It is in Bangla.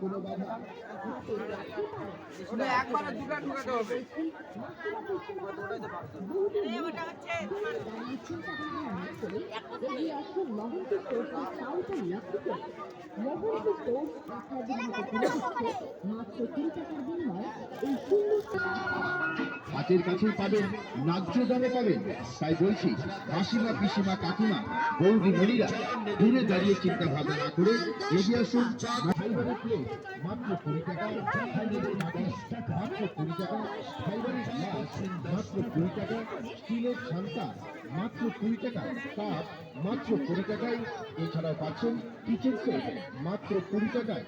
কোনো বাধা একবারে দুটো ঢুকাতে হবে। হাতের কাছেই পাবেন, ন্যায্য দামে পাবেন। তাই বলছি, মাসিমা পিসিমা কাকিমা বৌদি মনিরা দূরে দাঁড়িয়ে চিন্তা ভাবনা না করে এগিয়ে আসুন। ফাইবারের প্লেট মাত্র 20 টাকা, ফাইবারের মাটি মাত্র 20 টাকা, ফাইবারের গ্লাস মাত্র 20 টাকা, স্টিলের ছান্তা মাত্র 20 টাকা, কাপ মাত্র 20 টাকায়। এছাড়াও পাচ্ছেন কিচেন সেট মাত্র 20 টাকায়।